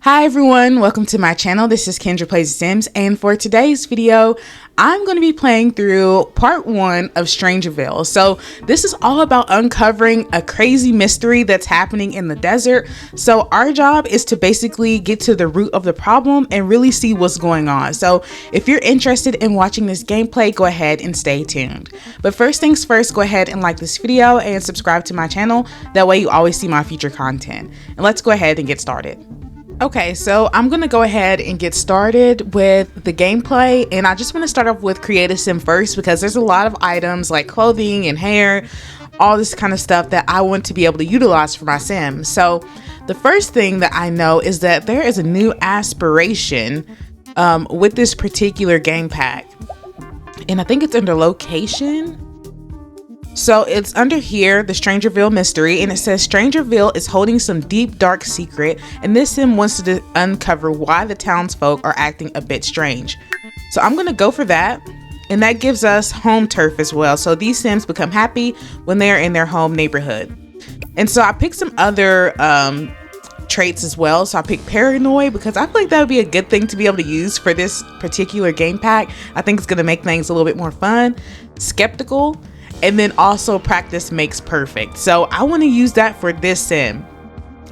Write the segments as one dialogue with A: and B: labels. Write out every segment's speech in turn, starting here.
A: Hi everyone, welcome to my channel. This is Kendra Plays The Sims, and for today's video, I'm going to be playing through part 1 of StrangerVille. So this is all about uncovering a crazy mystery that's happening in the desert. So our job is to basically get to the root of the problem and really see what's going on. So if you're interested in watching this gameplay, go ahead and stay tuned. But first things first, go ahead and like this video and subscribe to my channel. That way you always see my future content. And let's go ahead and get started. Okay, so I'm gonna go ahead and get started with the gameplay, and I just want to start off with create a sim first because there's a lot of items like clothing and hair, all this kind of stuff that I want to be able to utilize for my sim. So the first thing that I know is that there is a new aspiration with this particular game pack, and I think it's under location. So it's under here, the StrangerVille mystery, and it says StrangerVille is holding some deep, dark secret, and this sim wants to uncover why the townsfolk are acting a bit strange. So I'm gonna go for that, and that gives us home turf as well. So these sims become happy when they are in their home neighborhood. And so I picked some other traits as well. So I picked paranoid because I feel like that would be a good thing to be able to use for this particular game pack. I think it's gonna make things a little bit more fun. Skeptical. And then also practice makes perfect. So I want to use that for this sim.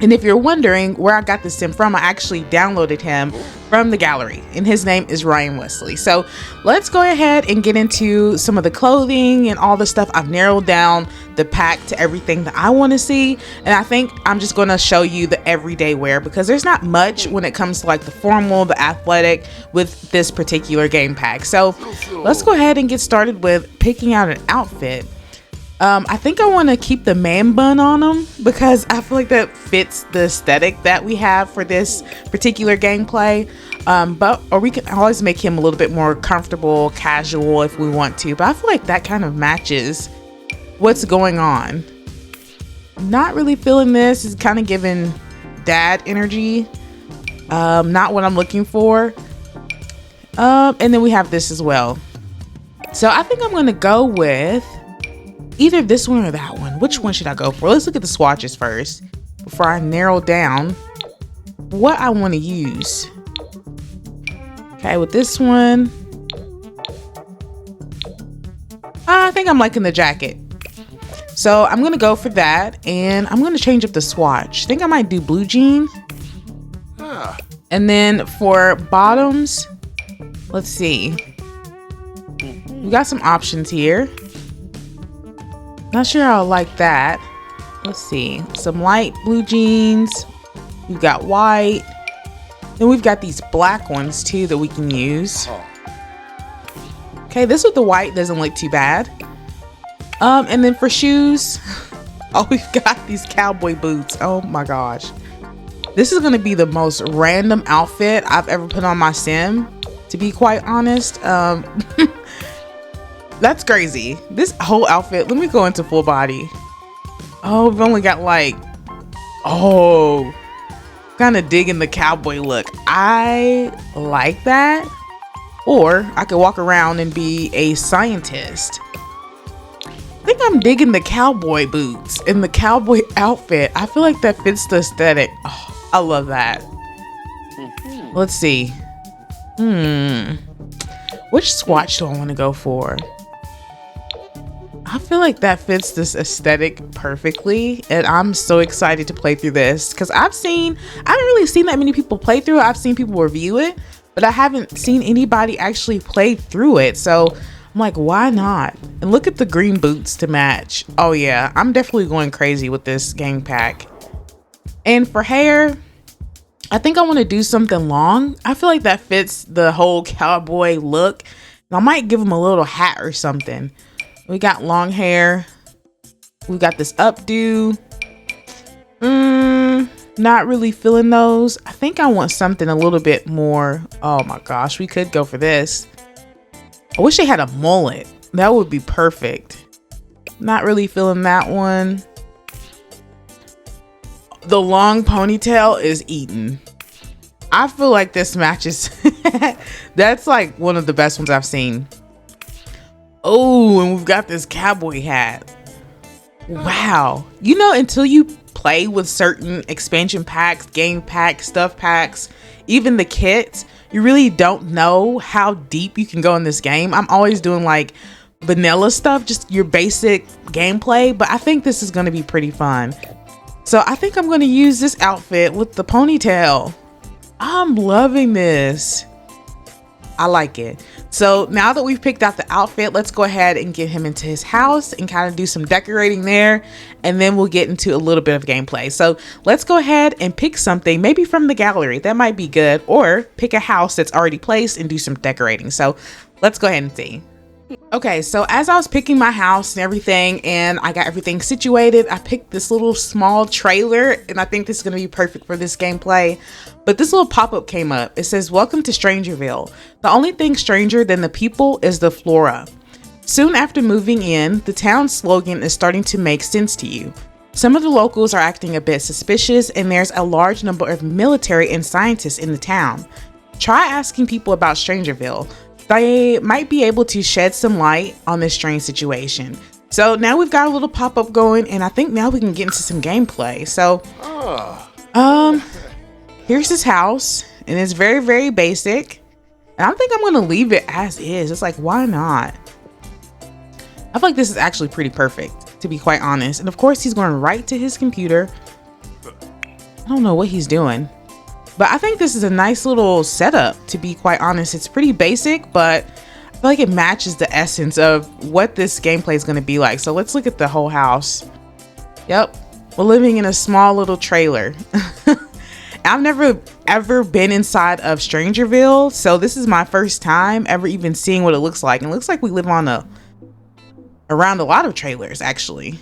A: And if you're wondering where I got this sim from, I actually downloaded him from the gallery, and his name is Ryan Wesley. So let's go ahead and get into some of the clothing and all the stuff. I've narrowed down the pack to everything that I want to see, and I think I'm just going to show you the everyday wear because there's not much when it comes to like the formal, the athletic with this particular game pack. So let's go ahead and get started with picking out an outfit. I think I want to keep the man bun on him because I feel like that fits the aesthetic that we have for this particular gameplay. Or we can always make him a little bit more comfortable, casual if we want to. But I feel like that kind of matches what's going on. Not really feeling this. It's kind of giving dad energy. Not what I'm looking for. And then we have this as well. So I think I'm going to go with either this one or that one. Which one should I go for? Let's look at the swatches first before I narrow down what I want to use. Okay, with this one, I think I'm liking the jacket. So I'm gonna go for that, and I'm gonna change up the swatch. I think I might do blue jean. And then for bottoms, let's see. We got some options here. Not sure I like that. Let's see. Some light blue jeans. We've got white. Then we've got these black ones too that we can use. Okay, this with the white doesn't look too bad. And then for shoes, oh, we've got these cowboy boots. Oh my gosh. This is gonna be the most random outfit I've ever put on my sim, to be quite honest. That's crazy. This whole outfit, let me go into full body. Oh, we've only got like, kind of digging the cowboy look. I like that. Or I could walk around and be a scientist. I think I'm digging the cowboy boots and the cowboy outfit. I feel like that fits the aesthetic. Oh, I love that. Let's see. Which swatch do I want to go for? I feel like that fits this aesthetic perfectly, and I'm so excited to play through this because I haven't really seen that many people play through it. I've seen people review it, but I haven't seen anybody actually play through it. So I'm like, why not? And look at the green boots to match. Oh yeah, I'm definitely going crazy with this game pack. And for hair, I think I want to do something long. I feel like that fits the whole cowboy look. And I might give him a little hat or something. We got long hair. We got this updo. Not really feeling those. I think I want something a little bit more. Oh my gosh, we could go for this. I wish they had a mullet. That would be perfect. Not really feeling that one. The long ponytail is eaten. I feel like this matches. That's like one of the best ones I've seen. Oh, and we've got this cowboy hat. Wow. You know, until you play with certain expansion packs, game packs, stuff packs, even the kits, you really don't know how deep you can go in this game. I'm always doing like vanilla stuff, just your basic gameplay, but I think this is going to be pretty fun. So I think I'm going to use this outfit with the ponytail. I'm loving this. I like it. So now that we've picked out the outfit, let's go ahead and get him into his house and kind of do some decorating there. And then we'll get into a little bit of gameplay. So let's go ahead and pick something, maybe from the gallery. That might be good. Or pick a house that's already placed and do some decorating. So let's go ahead and see. Okay, so as I was picking my house and everything, and I got everything situated, I picked this little small trailer, and I think this is going to be perfect for this gameplay. But this little pop-up came up. It says, "Welcome to StrangerVille. The only thing stranger than the people is the flora." Soon after moving in, the town's slogan is starting to make sense to you. Some of the locals are acting a bit suspicious, and there's a large number of military and scientists in the town. Try asking people about StrangerVille. They might be able to shed some light on this strange situation. So now we've got a little pop-up going, and I think now we can get into some gameplay. So, here's his house, and it's very, very basic. And I think I'm gonna leave it as is. It's like, why not? I feel like this is actually pretty perfect, to be quite honest. And of course, he's going right to his computer. I don't know what he's doing. But I think this is a nice little setup, to be quite honest. It's pretty basic, but I feel like it matches the essence of what this gameplay is going to be like. So let's look at the whole house. Yep, we're living in a small little trailer. I've never ever been inside of StrangerVille, so this is my first time ever even seeing what it looks like. And it looks like we live on around a lot of trailers, actually.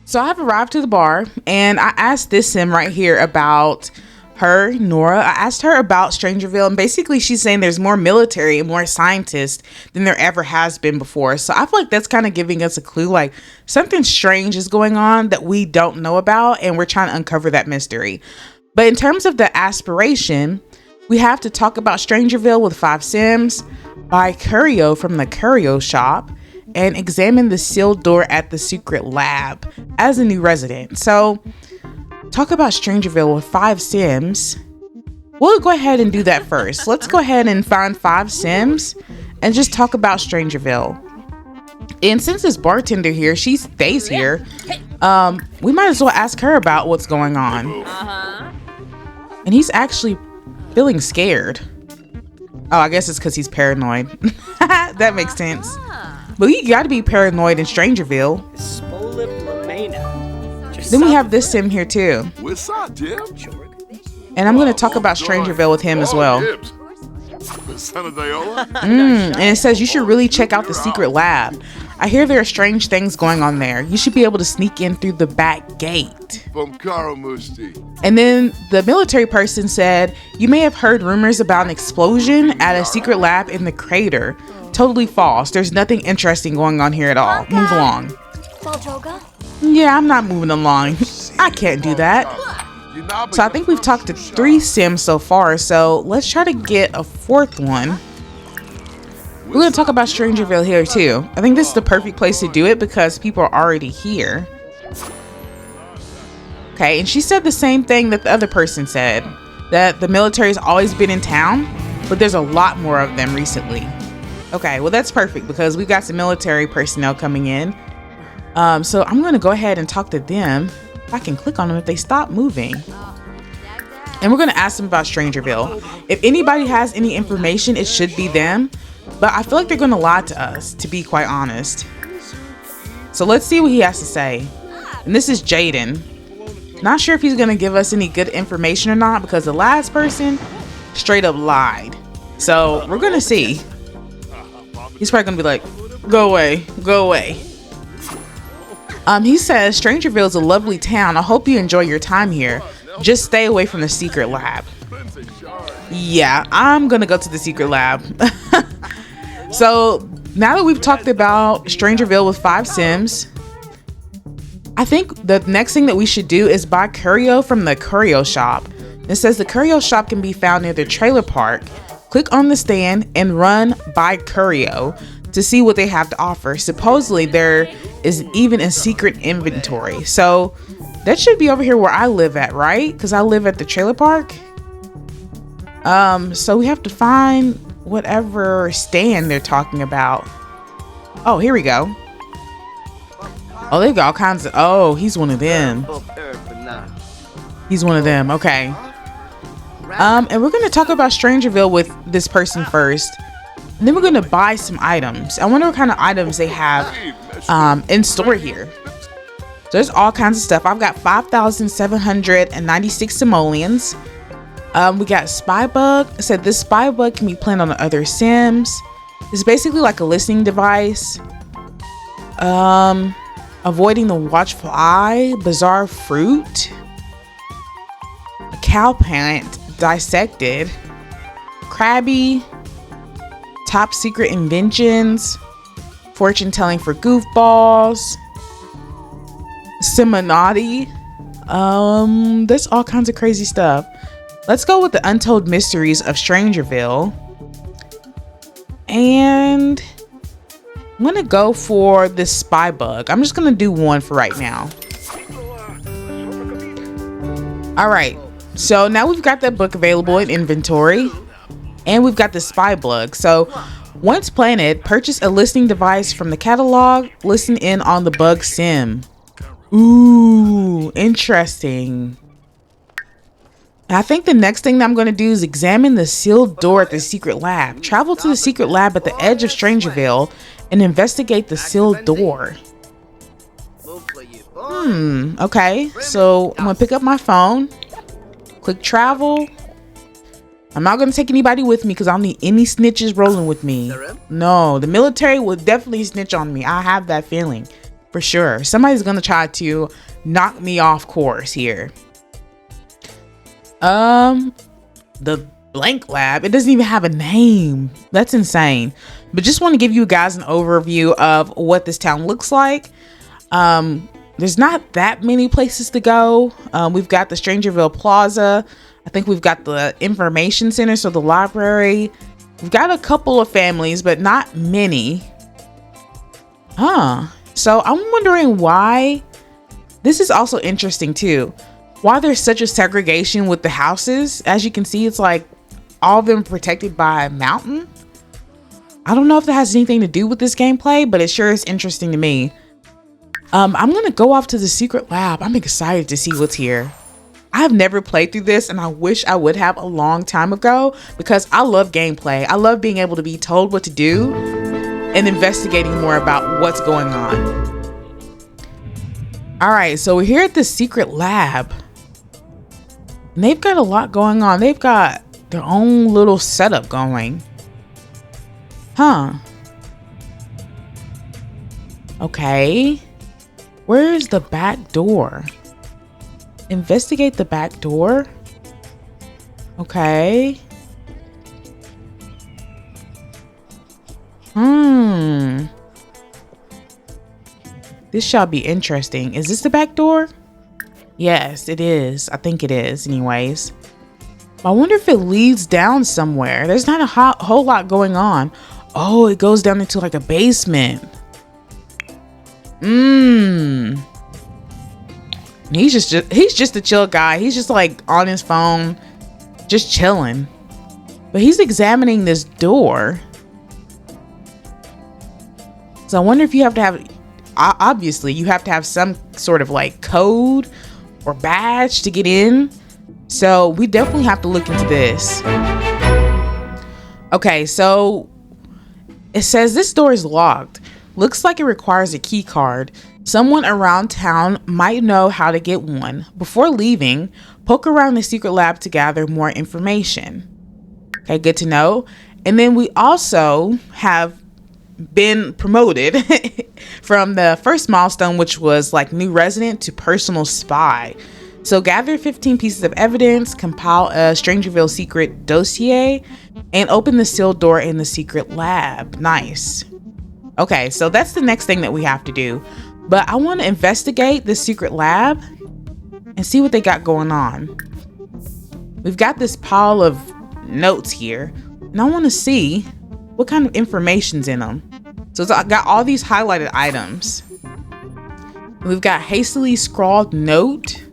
A: So I've arrived to the bar, and I asked this sim right here about her, Nora. I asked her about StrangerVille, and basically she's saying there's more military and more scientists than there ever has been before. So I feel like that's kind of giving us a clue, like something strange is going on that we don't know about, and we're trying to uncover that mystery. But in terms of the aspiration, we have to talk about StrangerVille with 5 sims, buy curio from the curio shop, and examine the sealed door at the secret lab as a new resident. So talk about StrangerVille with 5 sims. We'll go ahead and do that first. Let's go ahead and find 5 sims and just talk about StrangerVille. And since this bartender here, she stays here, we might as well ask her about what's going on. And he's actually feeling scared. Oh, I guess it's because he's paranoid. That makes sense. But you gotta be paranoid in StrangerVille. Then we have this sim here too. And I'm going to talk about StrangerVille with him as well. And it says you should really check out the secret lab. I hear there are strange things going on there. You should be able to sneak in through the back gate. And then the military person said, you may have heard rumors about an explosion at a secret lab in the crater. Totally false. There's nothing interesting going on here at all. Move along. Yeah, I'm not moving along. I can't do that. So I think we've talked to 3 sims so far, so let's try to get a 4th one. We're going to talk about StrangerVille here too. I think this is the perfect place to do it because people are already here. Okay, and she said the same thing that the other person said, that the military has always been in town, but there's a lot more of them recently. Okay, well that's perfect because we've got some military personnel coming in. So I'm going to go ahead and talk to them. I can click on them if they stop moving. And we're going to ask them about StrangerVille. If anybody has any information, it should be them. But I feel like they're going to lie to us, to be quite honest. So let's see what he has to say. And this is Jaden. Not sure if he's going to give us any good information or not because the last person straight up lied. So we're going to see. He's probably going to be like, go away, go away. He says, StrangerVille is a lovely town. I hope you enjoy your time here. Just stay away from the secret lab. Yeah, I'm gonna go to the secret lab. So now that we've talked about StrangerVille with 5 sims, I think the next thing that we should do is buy curio from the curio shop. It says the curio shop can be found near the trailer park. Click on the stand and run buy curio to see what they have to offer. Supposedly there is even a secret inventory. So That should be over here where I live at, right? Because I live at the trailer park. So we have to find whatever stand they're talking about. Oh, here we go. Oh, they've got all kinds of... Oh, he's one of them. He's one of them. Okay. And we're going to talk about StrangerVille with this person first. And then we're going to buy some items. I wonder what kind of items they have in store here. So there's all kinds of stuff. I've got 5,796 simoleons. We got spy bug. It said this spy bug can be planted on other sims. It's basically like a listening device. Avoiding the watchful eye. Bizarre fruit. A cow plant dissected. Krabby. Top secret inventions. Fortune telling for goofballs. Simonati. There's all kinds of crazy stuff. Let's go with the untold mysteries of StrangerVille. And I'm gonna go for this spy bug. I'm just gonna do one for right now. All right, so now we've got that book available in inventory, and we've got the spy bug. So once planted, purchase a listening device from the catalog. Listen in on the bug sim. Ooh, interesting. I think the next thing that I'm going to do is examine the sealed door at the secret lab. Travel to the secret lab at the edge of StrangerVille and investigate the sealed door. Okay, so I'm going to pick up my phone, click travel. I'm not going to take anybody with me because I don't need any snitches rolling with me. No, the military will definitely snitch on me. I have that feeling. For sure. Somebody's gonna try to knock me off course here. The blank lab, it doesn't even have a name. That's insane. But just want to give you guys an overview of what this town looks like. There's not that many places to go. We've got the StrangerVille Plaza. I think we've got the information center, so the library. We've got a couple of families, but not many. So I'm wondering why. This is also interesting too. Why there's such a segregation with the houses. As you can see, it's like all of them protected by a mountain. I don't know if that has anything to do with this gameplay, but it sure is interesting to me. I'm gonna go off to the secret lab. I'm excited to see what's here. I've never played through this, and I wish I would have a long time ago because I love gameplay. I love being able to be told what to do and investigating more about what's going on. All right, so we're here at the secret lab. And they've got a lot going on. They've got their own little setup going. Okay. Where's the back door? Investigate the back door. Okay. This shall be interesting. Is this the back door? Yes, it is. I think it is anyways. I wonder if it leads down somewhere. There's not a whole lot going on. Oh, it goes down into like a basement. He's just a chill guy. He's just like on his phone, just chilling. But he's examining this door. So I wonder if you have to have, obviously you have to have some sort of like code or badge to get in. So we definitely have to look into this. Okay, so it says this door is locked. Looks like it requires a key card. Someone around town might know how to get one. Before leaving, poke around the secret lab to gather more information. Okay, good to know. And then we also have been promoted from the first milestone, which was like new resident, to personal spy. So gather 15 pieces of evidence, compile a StrangerVille secret dossier, and open the sealed door in the secret lab. Nice. Okay, so that's the next thing that we have to do. But I want to investigate the secret lab and see what they got going on. We've got this pile of notes here, and I want to see what kind of information's in them. So I got all these highlighted items. We've got hastily scrawled note.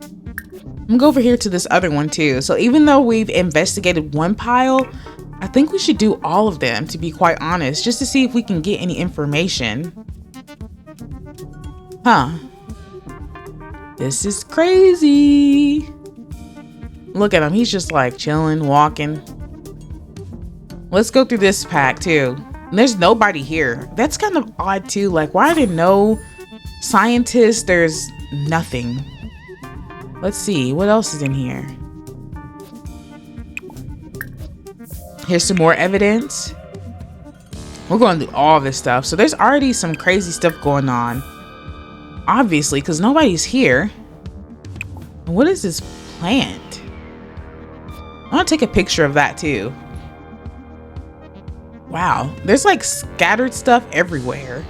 A: I'm gonna go over here to this other one too. So even though we've investigated one pile, I think we should do all of them, to be quite honest, just to see if we can get any information. Huh. This is crazy. Look at him. He's just like chilling, walking. Let's go through this pack too. And there's nobody here. That's kind of odd too. Like, why are there no scientists? There's nothing. Let's see. What else is in here? Here's some more evidence. We're going through all this stuff. So there's already some crazy stuff going on. Obviously, because nobody's here. What is this plant? I want to take a picture of that too. Wow, there's like scattered stuff everywhere.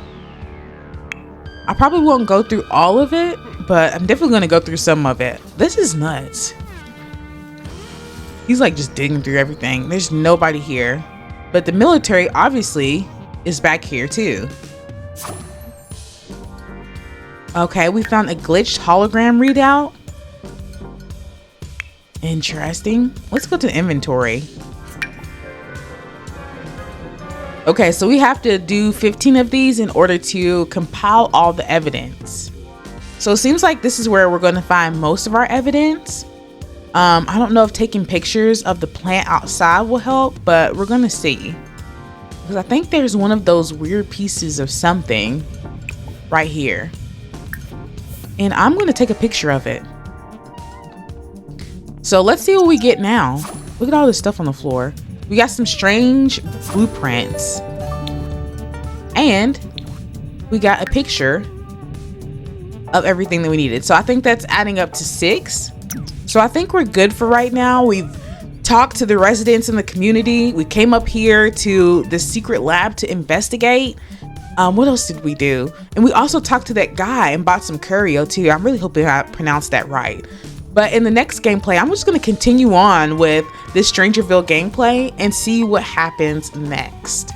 A: I probably won't go through all of it, but I'm definitely going to go through some of it. This is nuts. He's like just digging through everything. There's nobody here, but the military obviously is back here too. Okay, we found a glitched hologram readout. Interesting. Let's go to inventory. Okay, so we have to do 15 of these in order to compile all the evidence. So it seems like this is where we're going to find most of our evidence. I don't know if taking pictures of the plant outside will help, but we're going to see. Because I think there's one of those weird pieces of something right here. And I'm going to take a picture of it. So let's see what we get now. Look at all this stuff on the floor. We got some strange blueprints. And we got a picture of everything that we needed. So I think that's adding up to 6. So I think we're good for right now. We've talked to the residents in the community. We came up here to the secret lab to investigate. What else did we do? And we also talked to that guy and bought some curio too. I'm really hoping I pronounced that right. But in the next gameplay, I'm just going to continue on with this StrangerVille gameplay and see what happens next.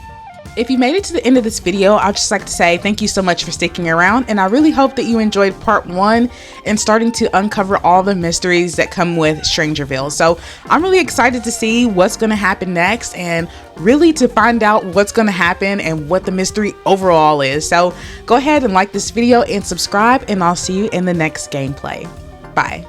A: If you made it to the end of this video, I'd just like to say thank you so much for sticking around, and I really hope that you enjoyed part 1 and starting to uncover all the mysteries that come with StrangerVille. So I'm really excited to see what's going to happen next and really to find out what's going to happen and what the mystery overall is. So go ahead and like this video and subscribe, and I'll see you in the next gameplay. Bye.